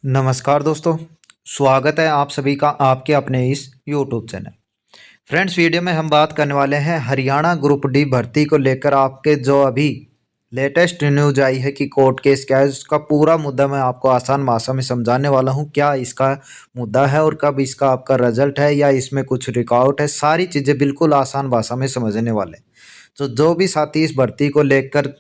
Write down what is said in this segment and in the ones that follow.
नमस्कार दोस्तों। स्वागत है आप सभी का आपके अपने इस यूट्यूब चैनल। फ्रेंड्स, वीडियो में हम बात करने वाले हैं हरियाणा ग्रुप डी भर्ती को लेकर आपके जो अभी लेटेस्ट न्यूज आई है कि कोर्ट केस क्या है, उसका पूरा मुद्दा मैं आपको आसान भाषा में समझाने वाला हूं। क्या इसका मुद्दा है और कब इसका आपका रिजल्ट है या इसमें कुछ रुकावट है, सारी चीज़ें बिल्कुल आसान भाषा में समझने वाले हैं। तो जो भी साथी इस भर्ती को लेकर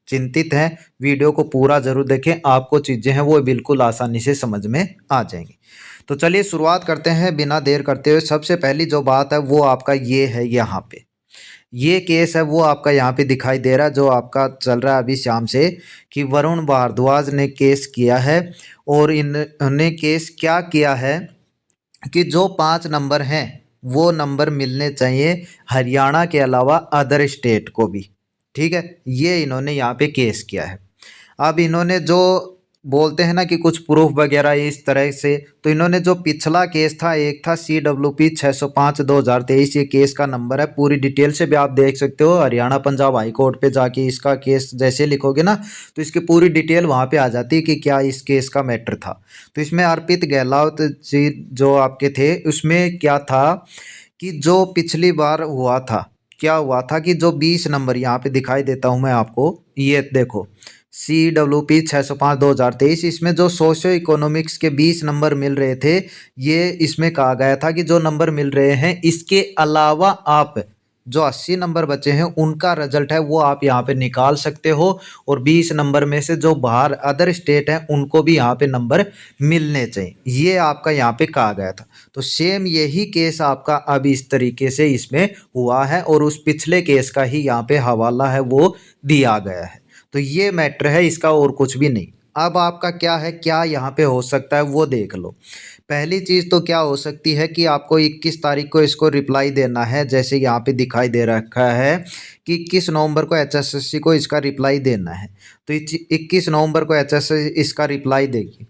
चिंतित हैं, वीडियो को पूरा ज़रूर देखें। आपको चीज़ें हैं वो बिल्कुल आसानी से समझ में आ जाएंगी। तो चलिए शुरुआत करते हैं बिना देर करते हुए। सबसे पहली जो बात है वो आपका ये है, यहाँ पे ये केस है वो आपका यहाँ पे दिखाई दे रहा है, जो आपका चल रहा है अभी शाम से, कि वरुण भारद्वाज ने केस किया है। और इन्होंने केस क्या किया है कि जो 5 नंबर हैं वो नंबर मिलने चाहिए हरियाणा के अलावा अदर स्टेट को भी। ठीक है, ये इन्होंने यहाँ पे केस किया है। अब इन्होंने जो बोलते हैं ना कि कुछ प्रूफ वगैरह इस तरह से, तो इन्होंने जो पिछला केस था, एक था CWP 605/2023, ये केस का नंबर है। पूरी डिटेल से भी आप देख सकते हो, हरियाणा पंजाब हाई कोर्ट पे जाके इसका केस जैसे लिखोगे ना तो इसकी पूरी डिटेल वहाँ पे आ जाती है कि क्या इस केस का मैटर था। तो इसमें अर्पित गहलोत जी जो आपके थे, उसमें क्या था कि जो पिछली बार हुआ था, क्या हुआ था कि जो 20 नंबर यहाँ पे दिखाई देता हूँ मैं आपको, ये देखो CWP 605/2023, इसमें जो सोशो इकोनॉमिक्स के 20 नंबर मिल रहे थे, ये इसमें कहा गया था कि जो नंबर मिल रहे हैं इसके अलावा आप जो 80 नंबर बचे हैं उनका रिजल्ट है वो आप यहाँ पे निकाल सकते हो। और 20 नंबर में से जो बाहर अदर स्टेट हैं उनको भी यहाँ पे नंबर मिलने चाहिए, ये आपका यहाँ पे कहा गया था। तो सेम यही केस आपका अब इस तरीके से इसमें हुआ है और उस पिछले केस का ही यहाँ पे हवाला है वो दिया गया है। तो ये मैटर है इसका, और कुछ भी नहीं। अब आपका क्या है, क्या यहाँ पे हो सकता है वो देख लो। पहली चीज़ तो क्या हो सकती है कि आपको 21 तारीख को इसको रिप्लाई देना है, जैसे यहाँ पे दिखाई दे रखा है कि 21 नवंबर को HSSC को इसका रिप्लाई देना है। तो 21 नवंबर को HSSC इसका रिप्लाई देगी।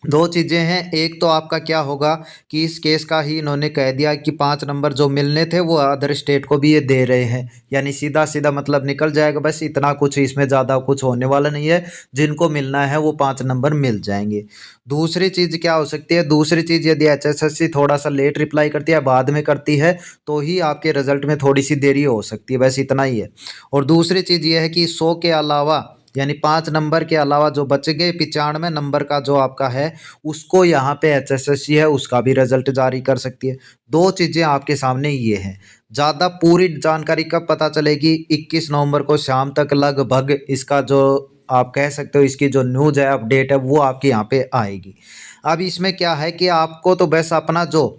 दो चीज़ें हैं, एक तो आपका क्या होगा कि इस केस का ही इन्होंने कह दिया कि 5 नंबर जो मिलने थे वो अदर स्टेट को भी ये दे रहे हैं, यानी सीधा सीधा मतलब निकल जाएगा। बस इतना कुछ, इसमें ज़्यादा कुछ होने वाला नहीं है, जिनको मिलना है वो 5 नंबर मिल जाएंगे। दूसरी चीज़ क्या हो सकती है, दूसरी चीज़ यदि HSSC थोड़ा सा लेट रिप्लाई करती है, बाद में करती है, तो ही आपके रिजल्ट में थोड़ी सी देरी हो सकती है, बस इतना ही है। और दूसरी चीज़ ये है कि 100 के अलावा, यानी 5 नंबर के अलावा जो बच गए 95 नंबर का जो आपका है, उसको यहाँ पे HSSC है उसका भी रिजल्ट जारी कर सकती है। दो चीज़ें आपके सामने ये हैं। ज़्यादा पूरी जानकारी कब पता चलेगी, 21 नवंबर को शाम तक लगभग इसका जो आप कह सकते हो इसकी जो न्यूज़ है, अपडेट है, वो आपके यहाँ पे आएगी। अब इसमें क्या है कि आपको तो बस अपना जो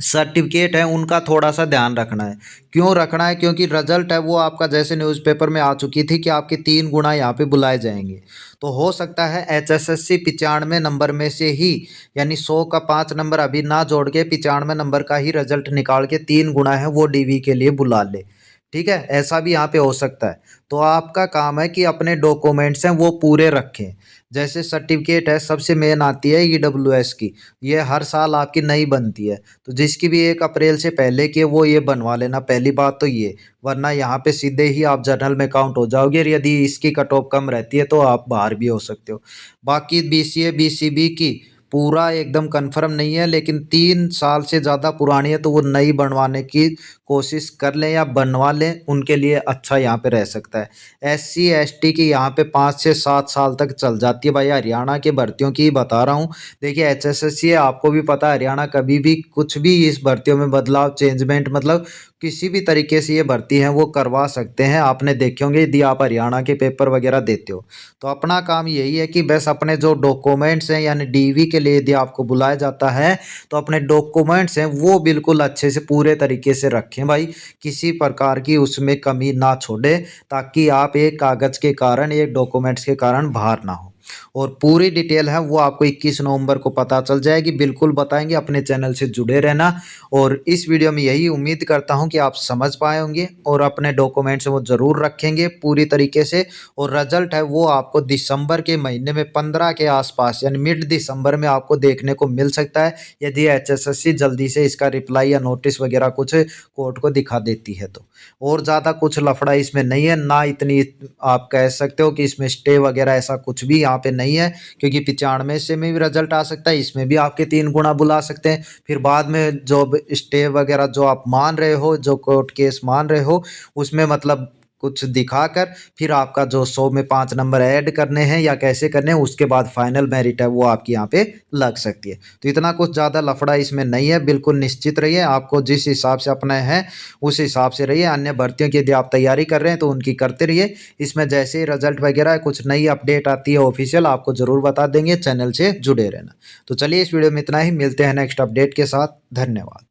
सर्टिफिकेट है उनका थोड़ा सा ध्यान रखना है। क्यों रखना है, क्योंकि रिजल्ट है वो आपका जैसे न्यूज़पेपर में आ चुकी थी कि आपके 3 गुना यहाँ पे बुलाए जाएंगे। तो हो सकता है HSSC 95 नंबर में से ही, यानी 100 का 5 नंबर अभी ना जोड़ के 95 नंबर का ही रिजल्ट निकाल के 3 गुना है वो DV के लिए बुला ले। ठीक है, ऐसा भी यहाँ पे हो सकता है। तो आपका काम है कि अपने डॉक्यूमेंट्स हैं वो पूरे रखें। जैसे सर्टिफिकेट है, सबसे मेन आती है EWS की, ये हर साल आपकी नई बनती है। तो जिसकी भी 1 अप्रैल से पहले की है वो ये बनवा लेना, पहली बात तो ये। वरना यहाँ पे सीधे ही आप जर्नल में काउंट हो जाओगे, और यदि इसकी कट ऑफ कम रहती है तो आप बाहर भी हो सकते हो। बाकी BCA BCB की पूरा एकदम कंफर्म नहीं है, लेकिन 3 साल से ज़्यादा पुरानी है तो वो नई बनवाने की कोशिश कर लें या बनवा लें, उनके लिए अच्छा यहाँ पे रह सकता है। SC ST की यहाँ पे 5 से 7 साल तक चल जाती है भाई, हरियाणा के भर्तियों की ही बता रहा हूँ। देखिए HSSC है, आपको भी पता है हरियाणा कभी भी कुछ भी इस भर्तियों में बदलाव चेंजमेंट मतलब किसी भी तरीके से ये भर्ती है वो करवा सकते हैं। आपने देखे होंगे यदि आप हरियाणा के पेपर वगैरह देते हो। तो अपना काम यही है कि बस अपने जो डॉक्यूमेंट्स हैं, यानी DV के लिए यदि आपको बुलाया जाता है तो अपने डॉक्यूमेंट्स हैं वो बिल्कुल अच्छे से पूरे तरीके से रखें भाई, किसी प्रकार की उसमें कमी ना छोड़े, ताकि आप एक कागज़ के कारण, एक डॉक्यूमेंट्स के कारण बाहर ना हो। और पूरी डिटेल है वो आपको 21 नवंबर को पता चल जाएगी, बिल्कुल बताएंगे। अपने चैनल से जुड़े रहना। और इस वीडियो में यही उम्मीद करता हूं कि आप समझ पाए होंगे और अपने डॉक्यूमेंट्स वो ज़रूर रखेंगे पूरी तरीके से। और रिजल्ट है वो आपको दिसंबर के महीने में 15 के आसपास, यानी मिड दिसंबर में आपको देखने को मिल सकता है, यदि HSSC जल्दी से इसका रिप्लाई या नोटिस वगैरह कुछ कोर्ट को दिखा देती है तो। और ज़्यादा कुछ लफड़ा इसमें नहीं है, ना इतनी आप कह सकते हो कि इसमें स्टे वगैरह ऐसा कुछ भी यहाँ यहाँ पे नहीं है, क्योंकि 95 से में भी रिजल्ट आ सकता है, इसमें भी आपके 3 गुना बुला सकते हैं। फिर बाद में जो स्टे वगैरह जो आप मान रहे हो, जो कोर्ट केस मान रहे हो, उसमें मतलब कुछ दिखाकर फिर आपका जो 100 में 5 नंबर ऐड करने हैं या कैसे करने हैं, उसके बाद फाइनल मेरिट है वो आपकी यहाँ पे लग सकती है। तो इतना कुछ ज़्यादा लफड़ा इसमें नहीं है, बिल्कुल निश्चित रहिए। आपको जिस हिसाब से अपना है उस हिसाब से रहिए। अन्य भर्तियों की यदि आप तैयारी कर रहे हैं तो उनकी करते रहिए। इसमें जैसे ही रिजल्ट वगैरह कुछ नई अपडेट आती है ऑफिशियल, आपको ज़रूर बता देंगे। चैनल से जुड़े रहना। तो चलिए इस वीडियो में इतना ही, मिलते हैं नेक्स्ट अपडेट के साथ। धन्यवाद।